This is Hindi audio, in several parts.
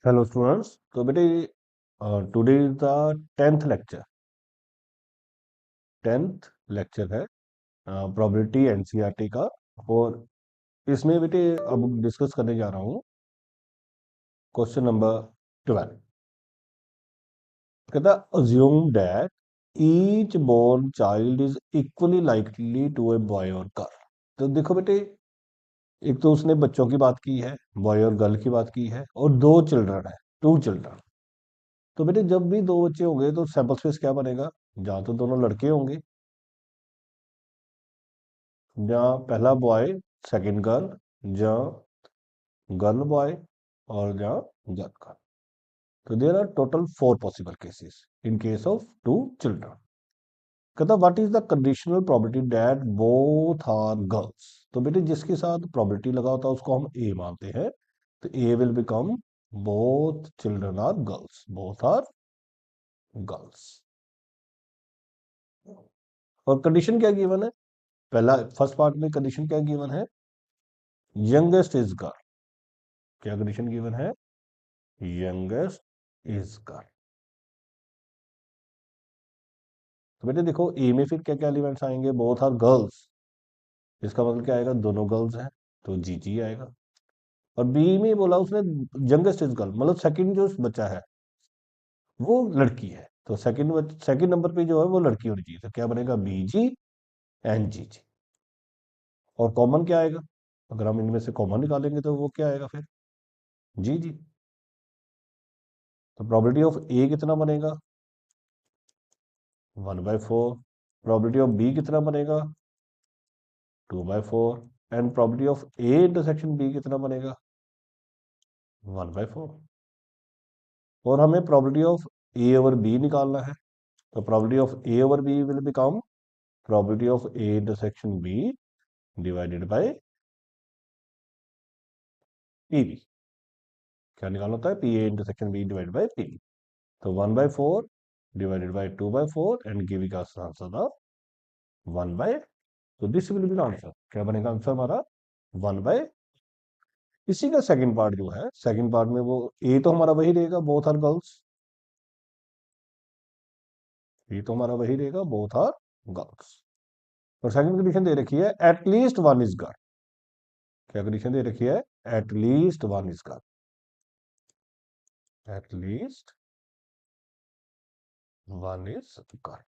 Hello students. तो बेटे today is the tenth lecture है प्रोबेबिलिटी एनसीईआरटी का। और इसमें बेटे अब डिस्कस करने जा रहा हूँ क्वेश्चन नंबर 12। कहता assume that each born child is equally likely to a boy और गर्ल। तो देखो बेटे, एक तो उसने बच्चों की बात की है, बॉय और गर्ल की बात की है, और दो चिल्ड्रन है, टू चिल्ड्रन। तो बेटे जब भी दो बच्चे होंगे तो सैंपल स्पेस क्या बनेगा? जहाँ तो दोनों लड़के होंगे, जहाँ पहला बॉय सेकंड गर्ल, जहाँ गर्ल बॉय, और जहाँ गर्ल गर्ल। तो there are total 4 possible cases in case of two children. कहता what is the conditional probability that both are girls. तो बेटे जिसके साथ प्रोबेबिलिटी लगा होता है उसको हम ए मानते हैं। तो A will become both children are girls, both are girls. और कंडीशन क्या गिवन है? पहला फर्स्ट पार्ट में कंडीशन क्या गिवन है? Youngest is girl. क्या कंडीशन गिवन है? Youngest is girl. तो बेटे देखो, ए में फिर क्या क्या एलिमेंट्स आएंगे? बोथ आर गर्ल्स, इसका मतलब क्या आएगा? दोनों गर्ल्स हैं, तो जी जी आएगा। और बी में बोला उसने यंगेस्ट इज गर्ल, मतलब सेकंड जो बच्चा है वो लड़की है, तो सेकंड नंबर पे जो है वो लड़की होनी चाहिए। तो क्या बनेगा? बी जी एंड जी जी। और कॉमन क्या आएगा? अगर हम इनमें से कॉमन निकालेंगे तो वो क्या आएगा फिर? जी जी। तो प्रोबेबिलिटी ऑफ ए कितना बनेगा? 1/4। प्रोबेबिलिटी ऑफ बी कितना बनेगा? 2/4। And probability of A intersection B कितना बनेगा? 1/4। और हमें probability of A over B निकालना है। तो probability of A over B will become probability of A intersection B divided by P B. क्या निकालना होता है? P A intersection B divided by P B. तो 1/4 डिवाइडेड बाय 2/4 एंड गिव का आंसर था 1/। तो दिस विल बी आंसर। क्या बनेगा आंसर हमारा? 1/। इसी का सेकंड पार्ट जो है, सेकंड पार्ट में वो ए तो हमारा वही रहेगा, बोथ आर गर्ल्स। ये तो हमारा वही रहेगा, बोथ आर गर्ल्स। और सेकंड कंडीशन दे रखी है एटलीस्ट वन इज गर्ल। क्या कंडीशन दे रखी है? At least one is girl. At least one is girl.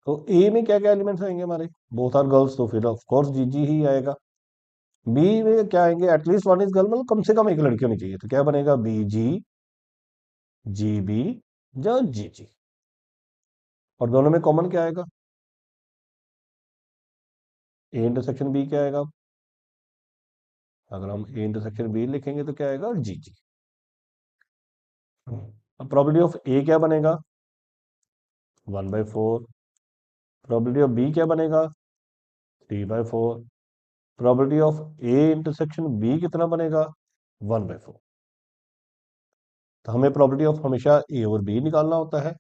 तो ए में क्या क्या एलिमेंट्स आएंगे हमारे? बोथ आर गर्ल्स, तो फिर ऑफ कोर्स जी जी ही आएगा। बी में क्या आएंगे? एटलीस्ट वन इज गर्ल, मतलब कम से कम एक लड़की होनी चाहिए। तो क्या बनेगा? बी जी, जी बी, या जी जी। और दोनों में कॉमन क्या आएगा? ए इंटरसेक्शन बी क्या आएगा? अगर हम ए इंटरसेक्शन बी लिखेंगे तो क्या आएगा? जी जी। अब प्रोबेबिलिटी ऑफ ए क्या बनेगा? 1/4। प्रोबेबिलिटी ऑफ बी क्या बनेगा? 3/4। Probability of A intersection B कितना बनेगा? 1/4। तो हमें प्रोबेबिलिटी ऑफ हमेशा ए और बी निकालना होता है।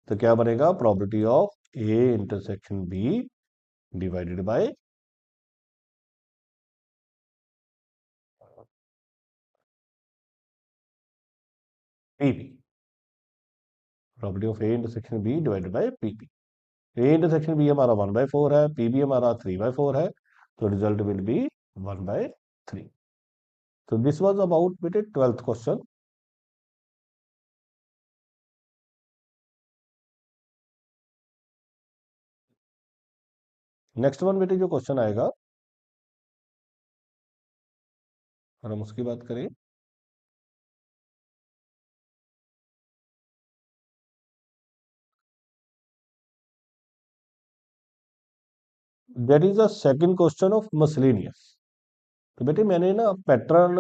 तो क्या बनेगा? Probability of A intersection B divided by P B. Probability of A intersection B divided by P B. A intersection B हमारा 1/4 है, पी बी हमारा 3/4 है। तो रिजल्ट विल बी 1/3। तो दिस वाज अबाउट बेटे 12th क्वेश्चन। नेक्स्ट वन बेटे जो क्वेश्चन आएगा, और हम उसकी बात करें, that is the second question of miscellaneous. तो बेटे मैंने ना पैटर्न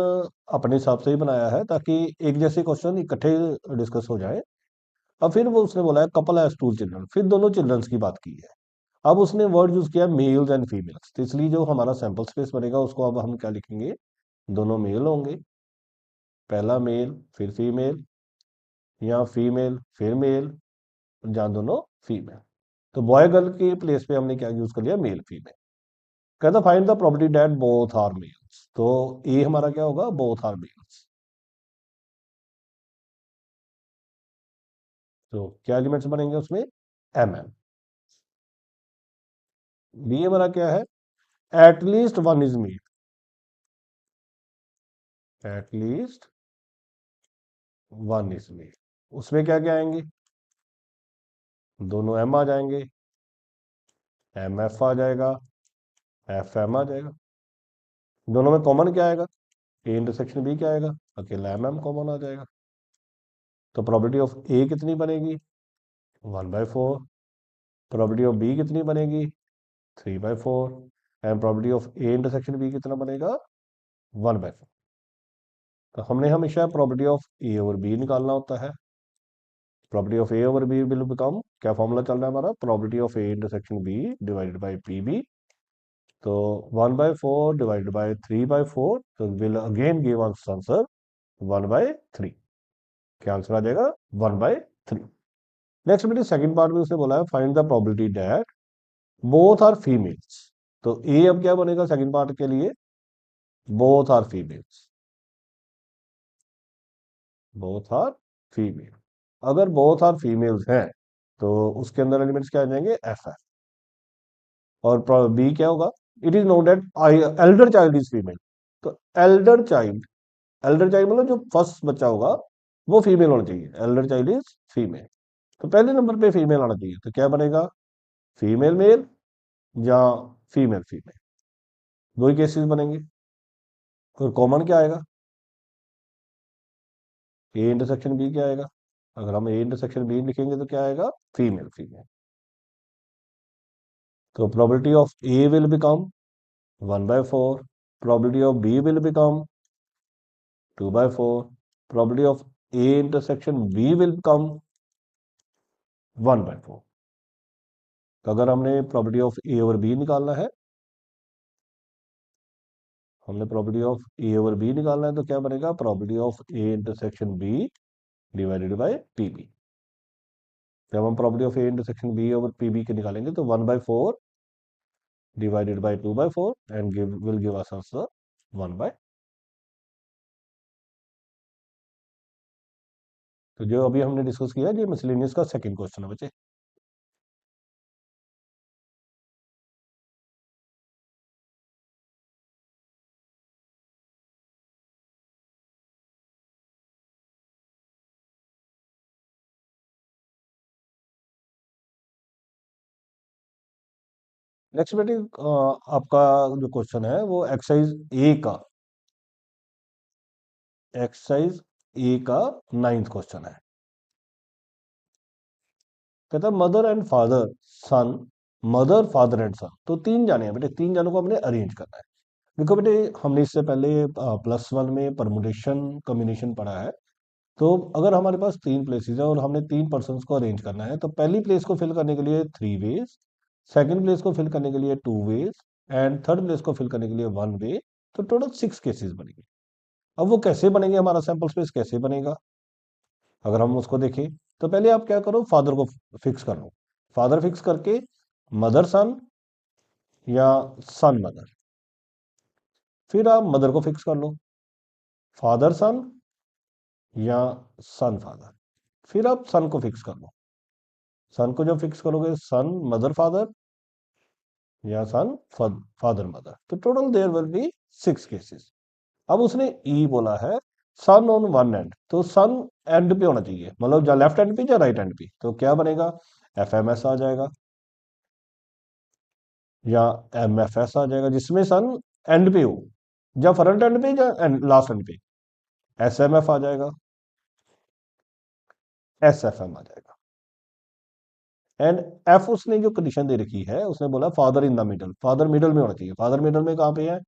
अपने हिसाब से ही बनाया है ताकि एक जैसे क्वेश्चन इकट्ठे डिस्कस हो जाए। अब फिर वो उसने बोला है कपल हैज टू चिल्ड्रन, फिर दोनों चिल्ड्रंस की बात की है। अब उसने वर्ड यूज किया मेल्स एंड फीमेल्स, तो इसलिए जो हमारा सैंपल स्पेस बनेगा उसको अब हम क्या लिखेंगे? दोनों मेल होंगे, पहला मेल फिर फीमेल, या फीमेल फिर मेल, जहाँ दोनों फीमेल। तो बॉय गर्ल के प्लेस पे हमने क्या यूज कर लिया? Male female. कहता find the property that both are male. Males, तो ए हमारा क्या होगा, बोथ आर मेल्स। तो क्या एलिमेंट्स बनेंगे उसमें, एम एम। बी हमारा क्या है, at least one is male, at least one is male. उसमें क्या क्या आएंगे, दोनों एम आ जाएंगे, एम एफ आ जाएगा, एफ एम आ जाएगा। दोनों में कॉमन क्या आएगा, ए इंटरसेक्शन बी क्या आएगा, अकेला एम एम कॉमन आ जाएगा। तो प्रोबेबिलिटी ऑफ ए कितनी बनेगी, 1/4। प्रोबेबिलिटी ऑफ बी कितनी बनेगी, 3/4। And probability of A intersection B कितना बनेगा, 1/4। तो हमने हमेशा probability of A over B निकालना होता है। Probability of A over B will become, क्या फॉर्मूला चल रहा है हमारा, probability of A intersection B divided by P B. तो 1/4 डिवाइडेड बाई 3/4, तो will again give us answer 1/3। क्या आंसर आ जाएगा, 1/3। नेक्स्ट बेटे सेकंड पार्ट में उसने बोला है find the probability that both are females. तो ए अब क्या बनेगा सेकंड पार्ट के लिए, both are females, both are female. अगर बोथ आर फीमेल्स हैं तो उसके अंदर एलिमेंट्स क्या आ जाएंगे, एफ एफ। और बी क्या होगा, it is known that I Elder child is female. तो एल्डर चाइल्ड मतलब जो फर्स्ट बच्चा होगा वो फीमेल होना चाहिए, एल्डर चाइल्ड इज फीमेल। तो पहले नंबर पे फीमेल आना चाहिए, तो क्या बनेगा, फीमेल मेल या फीमेल फीमेल, दो ही केसेस बनेंगे। और कॉमन क्या आएगा, ए इंटरसेक्शन बी क्या आएगा, अगर हम ए इंटरसेक्शन बी लिखेंगे तो क्या आएगा, फीमेल फीमेल। तो probability of A will become 1/4, probability of B will become 2/4, probability of A intersection B will become 1/4। तो अगर हमने probability of A over B निकालना है, हमने probability of A over B निकालना है, तो क्या बनेगा, probability of A intersection B divided by P B. जब हम probability of A intersection B over P B के निकालेंगे तो 1/4 divided by 2/4 and will give us answer 1/। तो जो अभी हमने डिस्कस किया ये मिसलेनियस का सेकंड क्वेश्चन है बच्चे। नेक्स्ट बेटे आपका जो क्वेश्चन है वो एक्सरसाइज ए का 9th क्वेश्चन है। कहता है mother and father son, mother father and son, तो तीन जाने हैं बेटे, तीन जानों को हमने अरेंज करना है। देखो बेटे हमने इससे पहले +1 में परमुटेशन कॉम्बिनेशन पढ़ा है। तो अगर हमारे पास तीन प्लेसेस है और हमने तीन पर्सन को अरेंज करना है, तो पहली प्लेस को फिल करने के लिए 3 वेज, सेकंड प्लेस को फिल करने के लिए 2 वेज एंड थर्ड प्लेस को फिल करने के लिए 1 वे। तो टोटल 6 केसेस बनेंगे। अब वो कैसे बनेंगे, हमारा सैंपल स्पेस कैसे बनेगा, अगर हम उसको देखें तो पहले आप क्या करो, फादर को फिक्स कर लो। फादर फिक्स करके मदर सन या सन मदर, फिर आप मदर को फिक्स कर लो, फादर सन या सन फादर, फिर आप सन को फिक्स कर लो। सन को जब फिक्स करोगे सन मदर फादर या सन फादर मदर, तो total there will be 6 cases. अब उसने ई बोला है सन ऑन वन एंड, तो सन एंड पे होना चाहिए, मतलब या लेफ्ट एंड पे या राइट एंड पे, तो क्या बनेगा, एफ एम एस आ जाएगा या एम एफ एस आ जाएगा, जिसमें सन एंड पे हो, या फ्रंट एंड पे या लास्ट एंड पे, एस एम एफ आ जाएगा, एस एफ एम आ जाएगा। एंड एफ उसने जो कंडीशन दे रखी है, उसने बोला father in the middle, father middle में होना चाहिए। फादर मिडल में कहां पे है,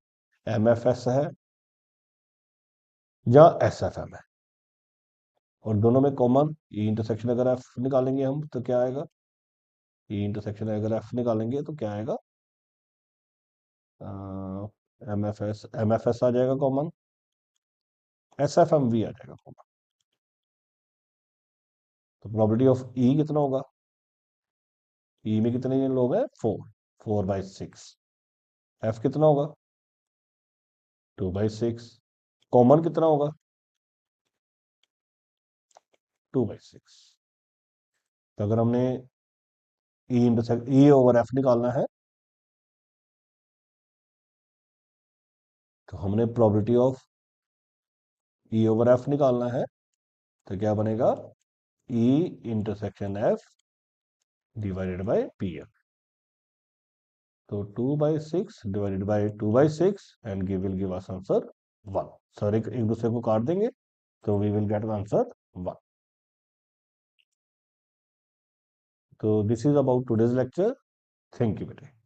एम एफ एस है या एस एफ एम है। और दोनों में कॉमन ई इंटरसेक्शन अगर एफ निकालेंगे हम तो क्या आएगा, ई इंटरसेक्शन अगर एफ निकालेंगे तो क्या आएगा, एम एफ एस आ जाएगा कॉमन, एस एफ एम भी आ जाएगा कॉमन। तो प्रोबेबिलिटी ऑफ ई कितना होगा, ई में कितने लोग हैं, 4, 4/6। एफ कितना होगा, 2/6। कॉमन कितना होगा? 2/6। तो अगर हमने ई ओवर एफ निकालना है तो हमने probability of E over F निकालना है। तो क्या बनेगा? E intersection F divided by P F. तो 2/6 divided by 2/6 and will give us answer 1। Sir एक दूसरे को काट देंगे तो वी विल गेट आंसर 1। तो this is about today's lecture. Thank you बेटे।